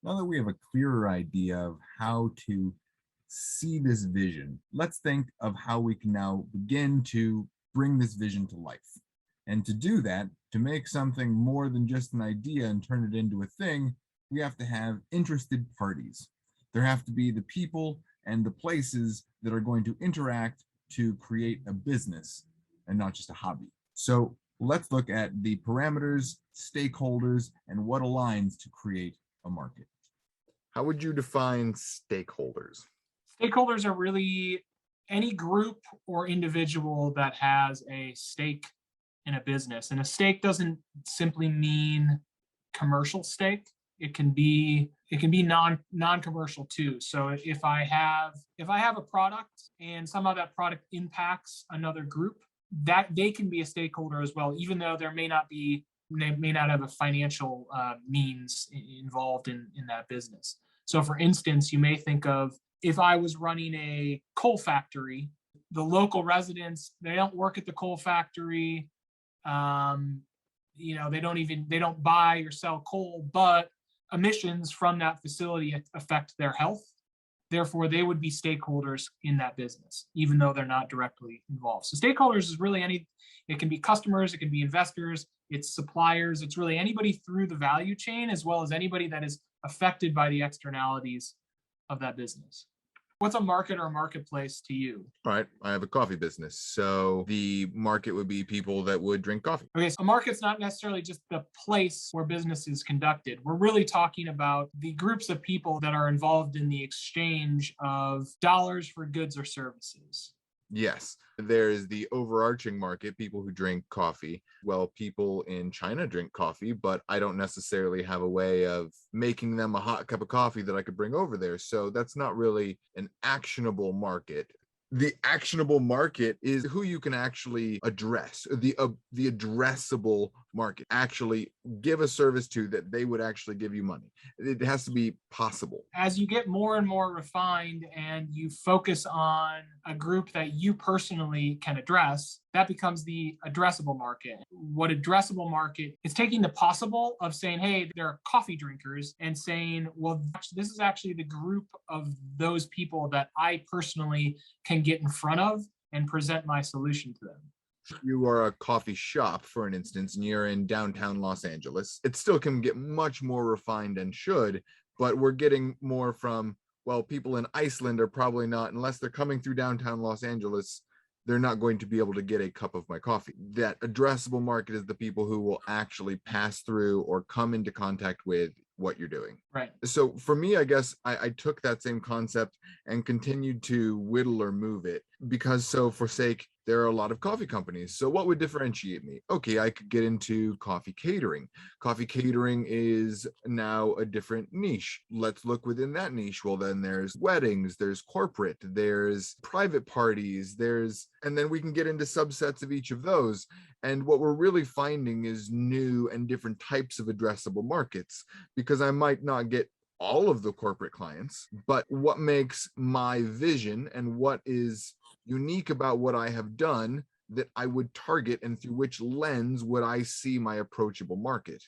Now that we have a clearer idea of how to see this vision, let's think of how we can now begin to bring this vision to life. And to do that, to make something more than just an idea and turn it into a thing, we have to have interested parties. There have to be the people and the places that are going to interact to create a business and not just a hobby. So let's look at the parameters, stakeholders, and what aligns to create a market. How would you define stakeholders? Stakeholders are really any group or individual that has a stake in a business. And a stake doesn't simply mean commercial stake. It can be non-commercial too. So if I have a product and somehow that product impacts another group, that they can be a stakeholder as well, even though they may not have a financial means involved in that business. So for instance, you may think of if I was running a coal factory, the local residents, they don't work at the coal factory. They don't buy or sell coal, but emissions from that facility affect their health. Therefore, they would be stakeholders in that business, even though they're not directly involved. So stakeholders is really it can be customers, it can be investors, it's suppliers, it's really anybody through the value chain, as well as anybody that is affected by the externalities of that business. What's a market or a marketplace to you? All right, I have a coffee business. So the market would be people that would drink coffee. Okay, so a market's not necessarily just the place where business is conducted. We're really talking about the groups of people that are involved in the exchange of dollars for goods or services. Yes, there is the overarching market, people who drink coffee. Well, people in China drink coffee, but I don't necessarily have a way of making them a hot cup of coffee that I could bring over there. So that's not really an actionable market. The actionable market is who you can actually address, the addressable market, actually give a service to that they would actually give you money. It has to be possible. As you get more and more refined and you focus on a group that you personally can address, that becomes the addressable market. What addressable market is taking the possible of saying, hey, there are coffee drinkers, and saying, well, this is actually the group of those people that I personally can get in front of and present my solution to them. You are a coffee shop, for an instance, and you're in downtown Los Angeles. It still can get much more refined and should, but we're getting more from, well, people in Iceland are probably not, unless they're coming through downtown Los Angeles, they're not going to be able to get a cup of my coffee. That addressable market is the people who will actually pass through or come into contact with what you're doing. Right. So for me, I guess I took that same concept and continued to whittle or move it because, so for sake, there are a lot of coffee companies. So what would differentiate me? Okay, I could get into coffee catering. Coffee catering is now a different niche. Let's look within that niche. Well, then there's weddings, there's corporate, there's private parties, and then we can get into subsets of each of those. And what we're really finding is new and different types of addressable markets, because I might not get all of the corporate clients, but what makes my vision and what is unique about what I have done that I would target, and through which lens would I see my approachable market.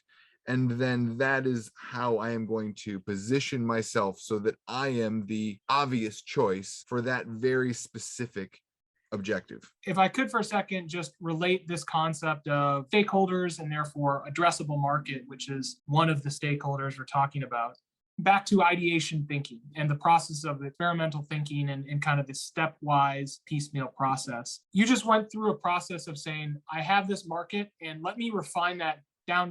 And then that is how I am going to position myself so that I am the obvious choice for that very specific objective. If I could for a second just relate this concept of stakeholders and therefore addressable market, which is one of the stakeholders we're talking about, back to ideation thinking and the process of experimental thinking and kind of the stepwise piecemeal process. You just went through a process of saying, I have this market and let me refine that down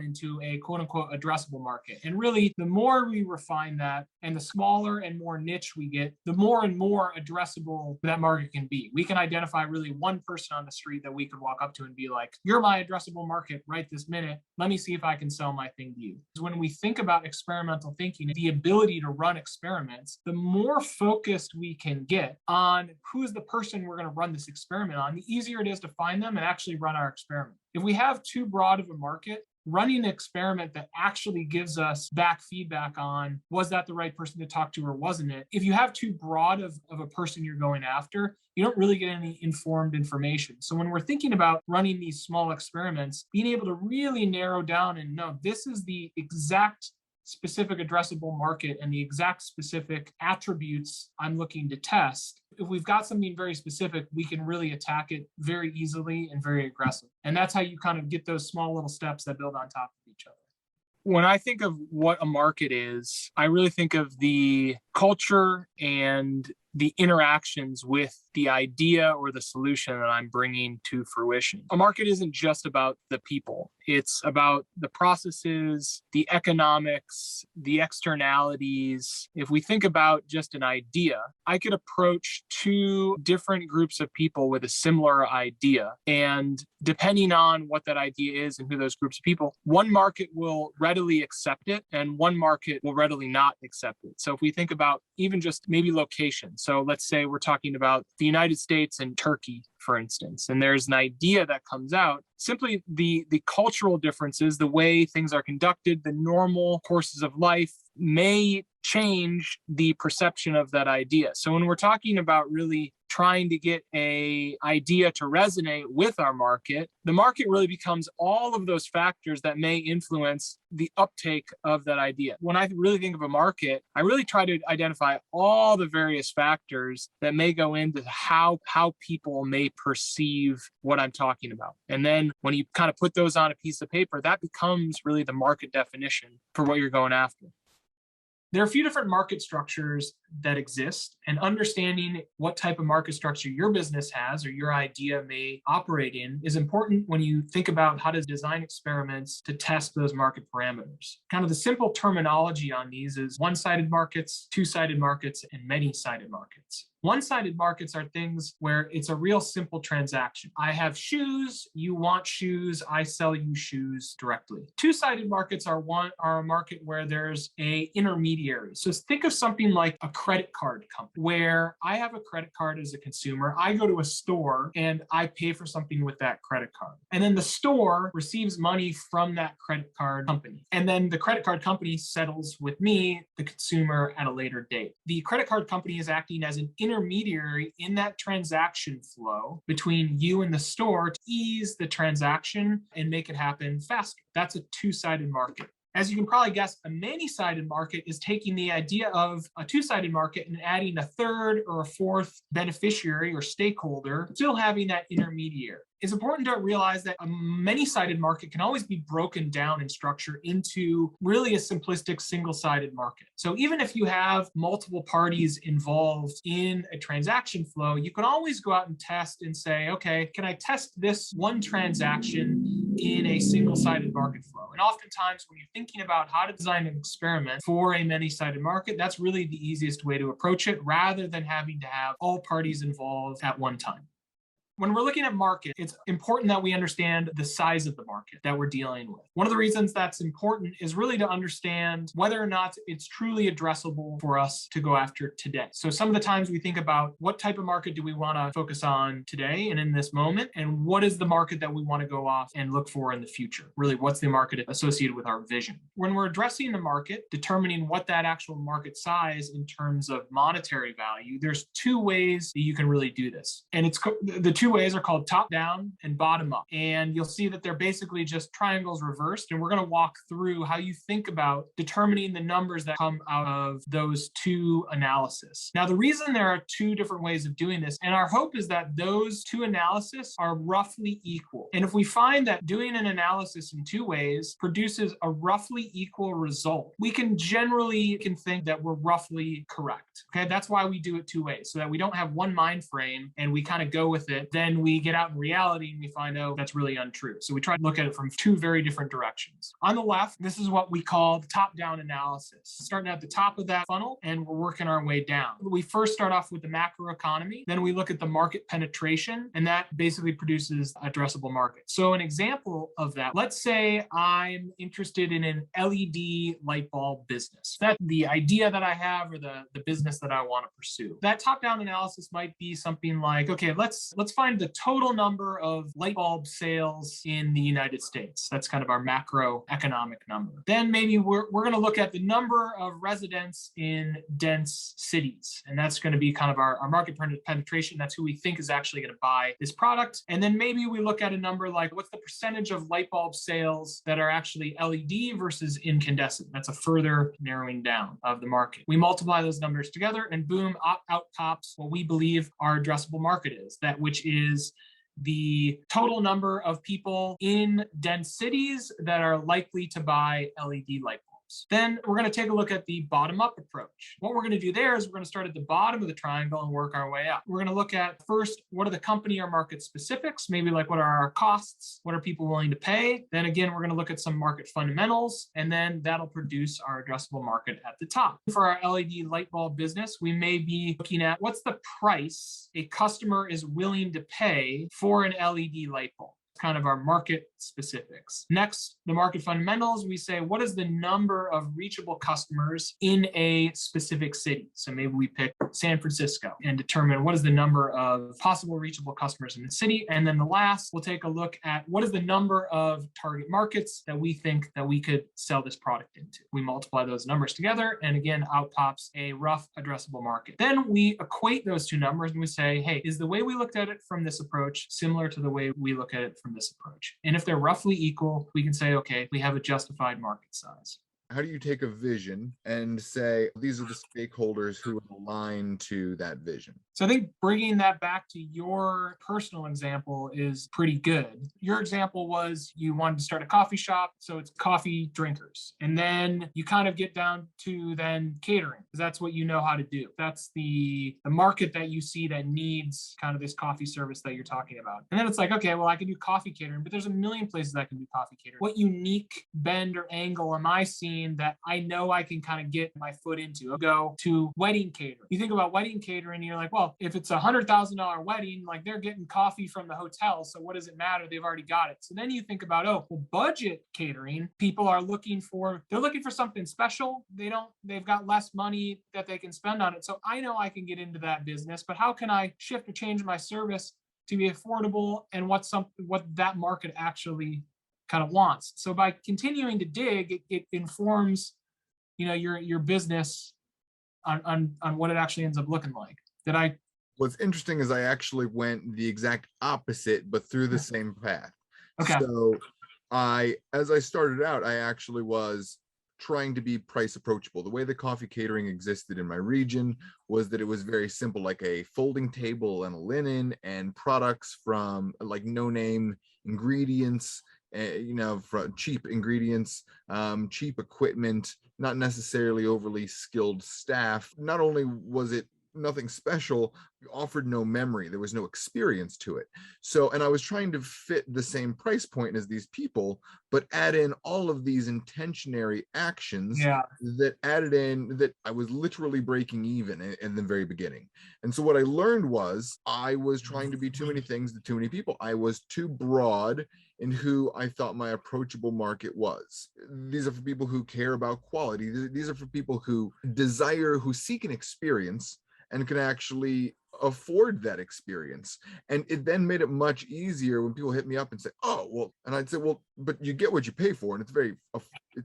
into a quote unquote addressable market. And really, the more we refine that and the smaller and more niche we get, the more and more addressable that market can be. We can identify really one person on the street that we could walk up to and be like, you're my addressable market right this minute. Let me see if I can sell my thing to you. When we think about experimental thinking, the ability to run experiments, the more focused we can get on who's the person we're going to run this experiment on, the easier it is to find them and actually run our experiment. If we have too broad of a market, running an experiment that actually gives us back feedback on, was that the right person to talk to or wasn't it? If you have too broad of a person you're going after, you don't really get any informed information. So when we're thinking about running these small experiments, being able to really narrow down and know this is the exact specific addressable market and the exact specific attributes I'm looking to test, if we've got something very specific, we can really attack it very easily and very aggressive. And that's how you kind of get those small little steps that build on top of each other. When I think of what a market is, I really think of the culture and the interactions with the idea or the solution that I'm bringing to fruition. A market isn't just about the people. It's about the processes, the economics, the externalities. If we think about just an idea, I could approach two different groups of people with a similar idea. And depending on what that idea is and who those groups of people, one market will readily accept it and one market will readily not accept it. So if we think about even just maybe location. So let's say we're talking about the United States and Turkey, for instance, and there's an idea that comes out. Simply the cultural differences, the way things are conducted, the normal courses of life may change the perception of that idea. So when we're talking about really trying to get an idea to resonate with our market, the market really becomes all of those factors that may influence the uptake of that idea. When I really think of a market, I really try to identify all the various factors that may go into how people may perceive what I'm talking about. And then when you kind of put those on a piece of paper, that becomes really the market definition for what you're going after. There are a few different market structures that exist, and understanding what type of market structure your business has or your idea may operate in is important when you think about how to design experiments to test those market parameters. Kind of the simple terminology on these is one-sided markets, two-sided markets, and many-sided markets. One-sided markets are things where it's a real simple transaction. I have shoes, you want shoes, I sell you shoes directly. Two-sided markets are a market where there's an intermediary. So think of something like a credit card company, where I have a credit card as a consumer. I go to a store and I pay for something with that credit card. And then the store receives money from that credit card company. And then the credit card company settles with me, the consumer, at a later date. The credit card company is acting as an intermediary in that transaction flow between you and the store to ease the transaction and make it happen faster. That's a two-sided market. As you can probably guess, a many-sided market is taking the idea of a two-sided market and adding a third or a fourth beneficiary or stakeholder, still having that intermediary. It's important to realize that a many-sided market can always be broken down in structure into really a simplistic single-sided market. So even if you have multiple parties involved in a transaction flow, you can always go out and test and say, okay, can I test this one transaction in a single-sided market flow? And oftentimes when you're thinking about how to design an experiment for a many-sided market, that's really the easiest way to approach it, rather than having to have all parties involved at one time. When we're looking at market, it's important that we understand the size of the market that we're dealing with. One of the reasons that's important is really to understand whether or not it's truly addressable for us to go after today. So some of the times we think about what type of market do we want to focus on today and in this moment, and what is the market that we want to go off and look for in the future? Really, what's the market associated with our vision? When we're addressing the market, determining what that actual market size in terms of monetary value, there's two ways that you can really do this. And it's the two ways are called top down and bottom up. And you'll see that they're basically just triangles reversed. And we're going to walk through how you think about determining the numbers that come out of those two analyses. Now, the reason there are two different ways of doing this, and our hope is that those two analyses are roughly equal. And if we find that doing an analysis in two ways produces a roughly equal result, we can think that we're roughly correct. Okay, that's why we do it two ways, so that we don't have one mind frame and we kind of go with it. Then we get out in reality and we find, oh, that's really untrue. So we try to look at it from two very different directions. On the left, this is what we call the top-down analysis. Starting at the top of that funnel, and we're working our way down. We first start off with the macro economy, then we look at the market penetration, and that basically produces addressable market. So an example of that, let's say I'm interested in an LED light bulb business. That's the idea that I have, or the business that I want to pursue. That top-down analysis might be something like, okay, let's find find the total number of light bulb sales in the United States. That's kind of our macroeconomic number. Then maybe we're going to look at the number of residents in dense cities. And that's going to be kind of our market penetration. That's who we think is actually going to buy this product. And then maybe we look at a number like what's the percentage of light bulb sales that are actually LED versus incandescent. That's a further narrowing down of the market. We multiply those numbers together and boom, out pops what we believe our addressable market is, that which is the total number of people in dense cities that are likely to buy LED light bulbs. Then we're going to take a look at the bottom-up approach. What we're going to do there is we're going to start at the bottom of the triangle and work our way up. We're going to look at first, what are the company or market specifics? Maybe like what are our costs? What are people willing to pay? Then again, we're going to look at some market fundamentals, and then that'll produce our addressable market at the top. For our LED light bulb business, we may be looking at what's the price a customer is willing to pay for an LED light bulb. Kind of our market specifics. Next, the market fundamentals, we say, what is the number of reachable customers in a specific city? So maybe we pick San Francisco and determine what is the number of possible reachable customers in the city. And then the last, we'll take a look at what is the number of target markets that we think that we could sell this product into. We multiply those numbers together, and again, out pops a rough addressable market. Then we equate those two numbers and we say, hey, is the way we looked at it from this approach similar to the way we look at it from this approach? And if they're roughly equal, we can say, okay, we have a justified market size. How do you take a vision and say, these are the stakeholders who align to that vision? So I think bringing that back to your personal example is pretty good. Your example was you wanted to start a coffee shop, so it's coffee drinkers. And then you kind of get down to then catering, because that's what you know how to do. That's the market that you see that needs kind of this coffee service that you're talking about. And then it's like, okay, well, I can do coffee catering, but there's a million places I can do coffee catering. What unique bend or angle am I seeing that I know I can kind of get my foot into? I'll go to wedding catering. You think about wedding catering, and you're like, well, if it's $100,000 wedding, like they're getting coffee from the hotel, so what does it matter? They've already got it. So then you think about, oh, well, budget catering, people are looking for something special. They've got less money that they can spend on it. So I know I can get into that business, but how can I shift or change my service to be affordable and what that market actually kind of wants? So by continuing to dig, it informs, your business on what it actually ends up looking like. What's interesting is I actually went the exact opposite, but through the same path. Okay. So as I started out, I actually was trying to be price approachable. The way the coffee catering existed in my region was that it was very simple, like a folding table and a linen and products from like no-name ingredients, for cheap ingredients, cheap equipment, not necessarily overly skilled staff. Not only was it nothing special, offered no memory, there was no experience to it. So, and I was trying to fit the same price point as these people, but add in all of these intentionary actions that added in that I was literally breaking even in the very beginning. And so what I learned was I was trying to be too many things to too many people. I was too broad in who I thought my approachable market was. These are for people who care about quality. These are for people who seek an experience and can actually afford that experience. And it then made it much easier when people hit me up and say, oh, well, and I'd say, well, but you get what you pay for, and it's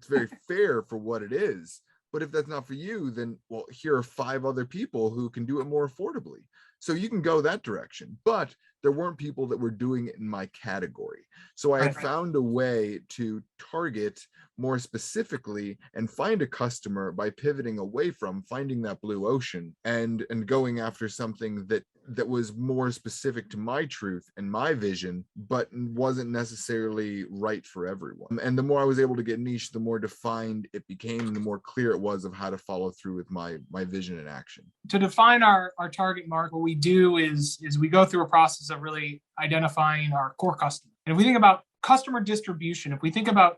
very fair for what it is. But if that's not for you, then, well, here are 5 other people who can do it more affordably. So you can go that direction. But there weren't people that were doing it in my category. So I had found a way to target more specifically and find a customer by pivoting away from finding that blue ocean and going after something that was more specific to my truth and my vision, but wasn't necessarily right for everyone. And the more I was able to get niche, the more defined it became, and the more clear it was of how to follow through with my vision and action. To define our target market, what we do is we go through a process of really identifying our core customer. And if we think about customer distribution, if we think about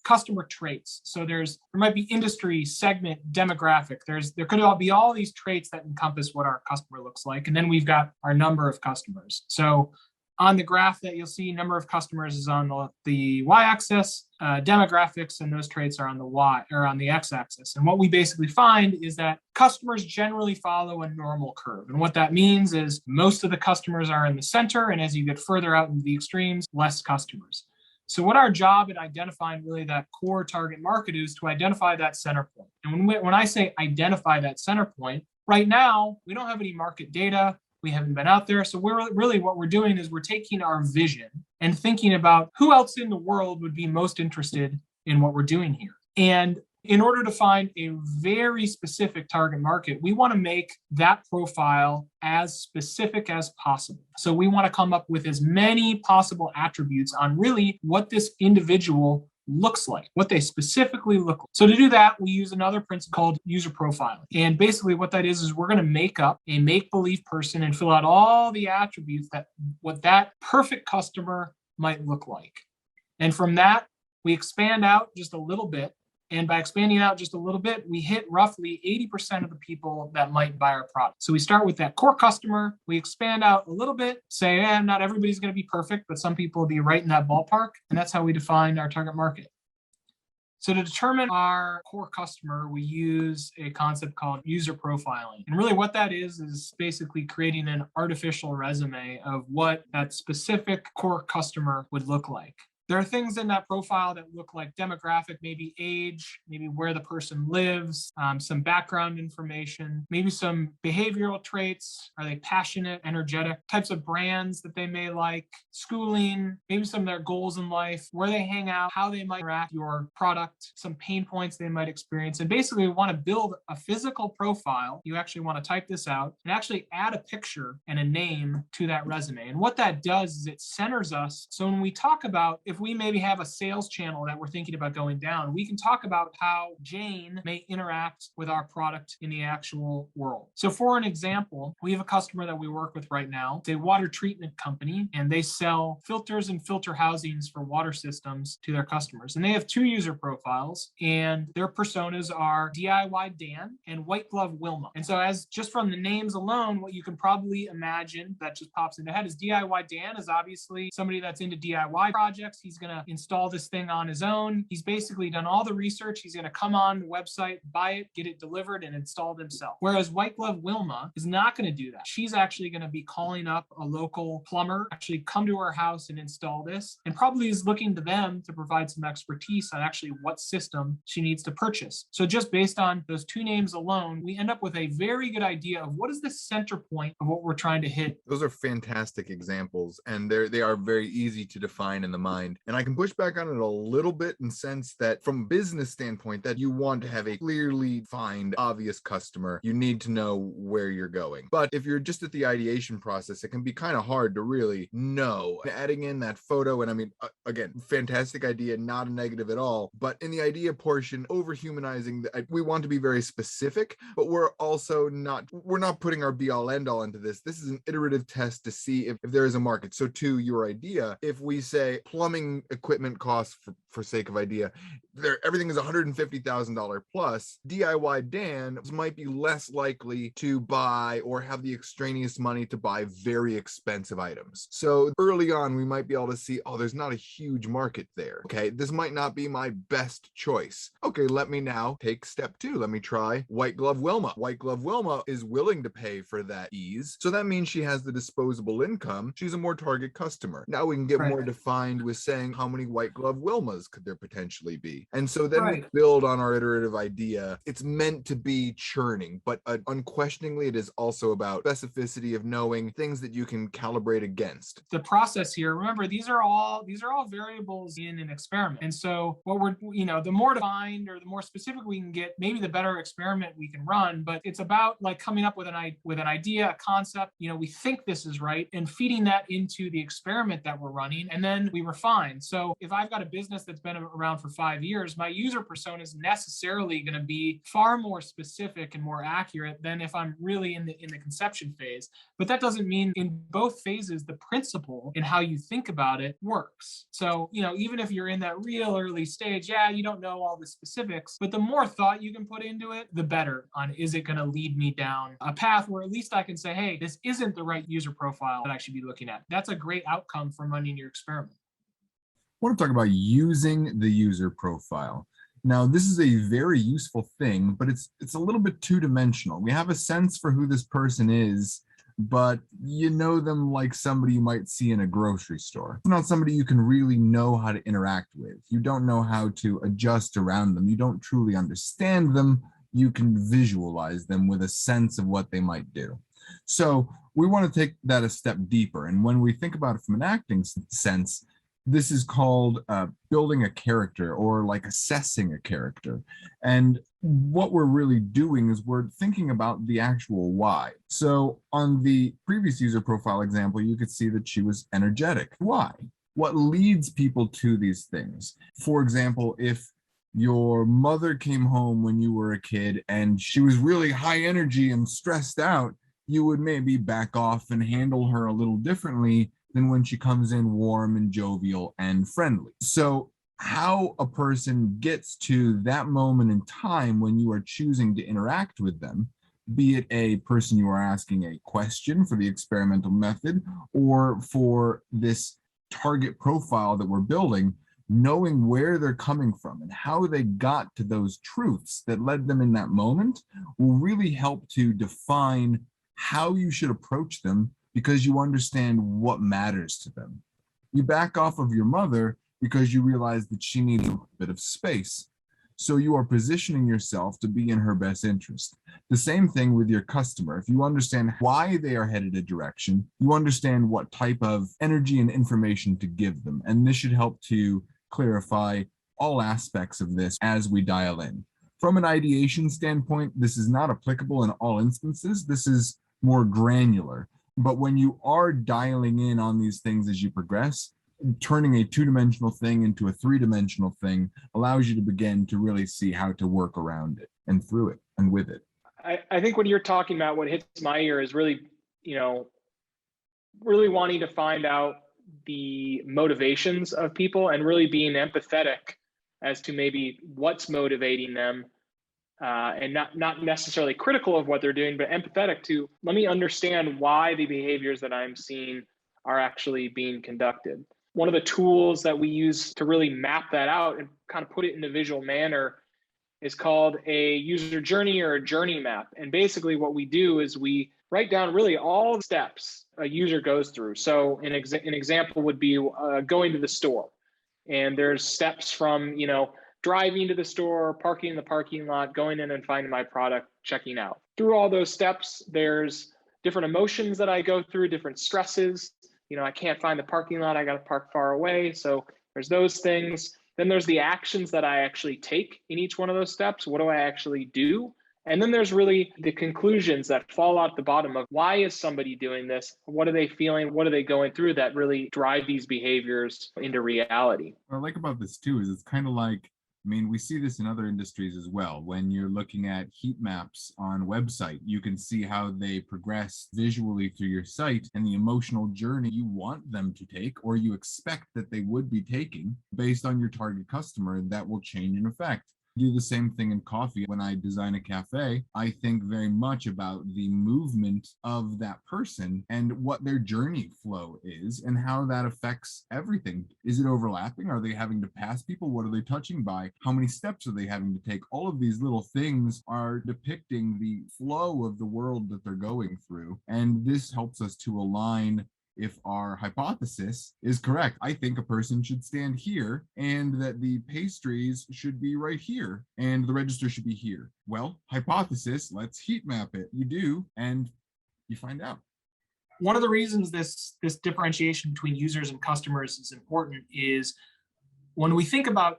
customer traits, so there might be industry, segment, demographic, there could all be all these traits that encompass what our customer looks like. And then we've got our number of customers. So On the graph that you'll see, number of customers is on the y-axis, demographics and those traits are on the x-axis. And what we basically find is that customers generally follow a normal curve. And what that means is most of the customers are in the center, and as you get further out into the extremes, less customers. So what our job in identifying really that core target market is to identify that center point. And when I say identify that center point, right now, we don't have any market data. We haven't been out there. So what we're doing is we're taking our vision and thinking about who else in the world would be most interested in what we're doing here. And in order to find a very specific target market, we want to make that profile as specific as possible. So we want to come up with as many possible attributes on really what this individual looks like, what they specifically look like. So to do that, we use another principle called user profiling. And basically what that is we're going to make up a make-believe person and fill out all the attributes that what that perfect customer might look like. And from that, we expand out just a little bit. And by expanding out just a little bit, we hit roughly 80% of the people that might buy our product. So we start with that core customer, we expand out a little bit, say, not everybody's going to be perfect, but some people will be right in that ballpark. And that's how we define our target market. So to determine our core customer, we use a concept called user profiling. And really what that is basically creating an artificial resume of what that specific core customer would look like. There are things in that profile that look like demographic, maybe age, maybe where the person lives, some background information, maybe some behavioral traits. Are they passionate, energetic, types of brands that they may like, schooling, maybe some of their goals in life, where they hang out, how they might interact with your product, some pain points they might experience. And basically we want to build a physical profile. You actually want to type this out and actually add a picture and a name to that resume. And what that does is it centers us. So when we talk about, if we maybe have a sales channel that we're thinking about going down, we can talk about how Jane may interact with our product in the actual world. So for an example, we have a customer that we work with right now. It's a water treatment company, and they sell filters and filter housings for water systems to their customers. And they have 2 user profiles, and their personas are DIY Dan and White Glove Wilma. And so as just from the names alone, what you can probably imagine that just pops into head is DIY Dan is obviously somebody that's into DIY projects. He's going to install this thing on his own. He's basically done all the research. He's going to come on the website, buy it, get it delivered, and installed himself. Whereas White Glove Wilma is not going to do that. She's actually going to be calling up a local plumber, actually come to her house and install this, and probably is looking to them to provide some expertise on actually what system she needs to purchase. So just based on those 2 names alone, we end up with a very good idea of what is the center point of what we're trying to hit. Those are fantastic examples, and they are very easy to define in the mind. And I can push back on it a little bit in sense that from a business standpoint, that you want to have a clearly defined, obvious customer. You need to know where you're going. But if you're just at the ideation process, it can be kind of hard to really know. Adding in that photo, and I mean, again, fantastic idea, not a negative at all. But in the idea portion, overhumanizing, we want to be very specific, but we're not putting our be all end all into this. This is an iterative test to see if there is a market. So to your idea, if we say plumbing equipment costs for sake of idea, everything is $150,000 plus, DIY Dan might be less likely to buy or have the extraneous money to buy very expensive items. So early on, we might be able to see, there's not a huge market there. Okay, this might not be my best choice. Okay, let me now take step 2. Let me try White Glove Wilma. White Glove Wilma is willing to pay for that ease. So that means she has the disposable income. She's a more target customer. Now we can get more defined with saying how many White Glove Wilmas could there potentially be. And so then we build on our iterative idea. It's meant to be churning, but unquestioningly, it is also about specificity of knowing things that you can calibrate against. The process here, remember, these are all variables in an experiment. And so what the more defined or the more specific we can get, maybe the better experiment we can run. But it's about like coming up with an idea, a concept. We think this is right, and feeding that into the experiment that we're running, and then we refine. fine. So if I've got a business that's been around for 5 years, my user persona is necessarily going to be far more specific and more accurate than if I'm really in the conception phase. But that doesn't mean in both phases, the principle in how you think about it works. So, even if you're in that real early stage, yeah, you don't know all the specifics, but the more thought you can put into it, the better on is it going to lead me down a path where at least I can say, hey, this isn't the right user profile that I should be looking at. That's a great outcome from running your experiment. I want to talk about using the user profile. Now, this is a very useful thing, but it's a little bit two-dimensional. We have a sense for who this person is, but you know them like somebody you might see in a grocery store. It's not somebody you can really know how to interact with. You don't know how to adjust around them. You don't truly understand them. You can visualize them with a sense of what they might do. So we want to take that a step deeper. And when we think about it from an acting sense, this is called building a character, or like assessing a character. And what we're really doing is we're thinking about the actual why. So on the previous user profile example, you could see that she was energetic. Why? What leads people to these things? For example, if your mother came home when you were a kid and she was really high energy and stressed out, you would maybe back off and handle her a little differently than when she comes in warm and jovial and friendly. So how a person gets to that moment in time when you are choosing to interact with them, be it a person you are asking a question for the experimental method or for this target profile that we're building, knowing where they're coming from and how they got to those truths that led them in that moment will really help to define how you should approach them, because you understand what matters to them. You back off of your mother because you realize that she needs a bit of space. So you are positioning yourself to be in her best interest. The same thing with your customer. If you understand why they are headed a direction, you understand what type of energy and information to give them. And this should help to clarify all aspects of this as we dial in. From an ideation standpoint, this is not applicable in all instances. This is more granular. But when you are dialing in on these things as you progress, turning a two-dimensional thing into a three-dimensional thing allows you to begin to really see how to work around it and through it and with it. I think when you're talking about what hits my ear is really, really wanting to find out the motivations of people and really being empathetic as to maybe what's motivating them. And not necessarily critical of what they're doing, but empathetic to, let me understand why the behaviors that I'm seeing are actually being conducted. One of the tools that we use to really map that out and kind of put it in a visual manner is called a user journey or a journey map. And basically what we do is we write down really all the steps a user goes through. So an example would be going to the store. And there's steps from, driving to the store, parking in the parking lot, going in and finding my product, checking out. Through all those steps, there's different emotions that I go through, different stresses. I can't find the parking lot, I got to park far away. So there's those things. Then there's the actions that I actually take in each one of those steps. What do I actually do? And then there's really the conclusions that fall out the bottom of why is somebody doing this? What are they feeling? What are they going through that really drive these behaviors into reality? What I like about this too is it's kind of like, we see this in other industries as well. When you're looking at heat maps on a website, you can see how they progress visually through your site and the emotional journey you want them to take, or you expect that they would be taking based on your target customer. That will change in effect. Do the same thing in coffee. When I design a cafe, I think very much about the movement of that person and what their journey flow is and how that affects everything. Is it overlapping? Are they having to pass people? What are they touching by? How many steps are they having to take? All of these little things are depicting the flow of the world that they're going through. And this helps us to align if our hypothesis is correct. I think a person should stand here and that the pastries should be right here and the register should be here. Well, hypothesis, let's heat map it. You do, and you find out. One of the reasons this differentiation between users and customers is important is when we think about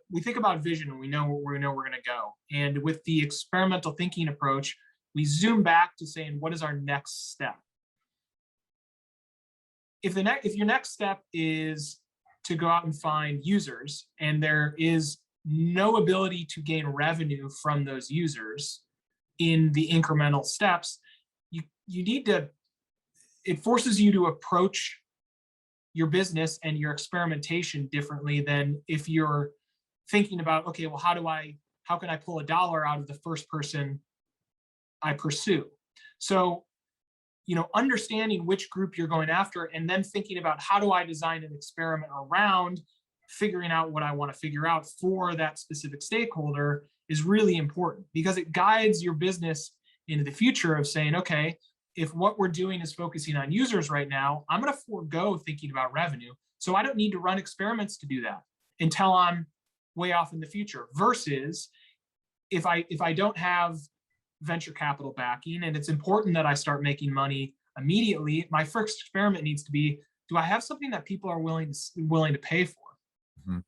vision and we know where we're going to go. And with the experimental thinking approach, we zoom back to saying, what is our next step? If your next step is to go out and find users, and there is no ability to gain revenue from those users in the incremental steps, you need to, it forces you to approach your business and your experimentation differently than if you're thinking about, okay, well, how can I pull $1 out of the first person I pursue? So, understanding which group you're going after and then thinking about how do I design an experiment around figuring out what I want to figure out for that specific stakeholder is really important, because it guides your business into the future of saying, okay, if what we're doing is focusing on users right now, I'm going to forego thinking about revenue. So I don't need to run experiments to do that until I'm way off in the future. Versus if I don't have venture capital backing and it's important that I start making money immediately, my first experiment needs to be, do I have something that people are willing to pay for? Mhm.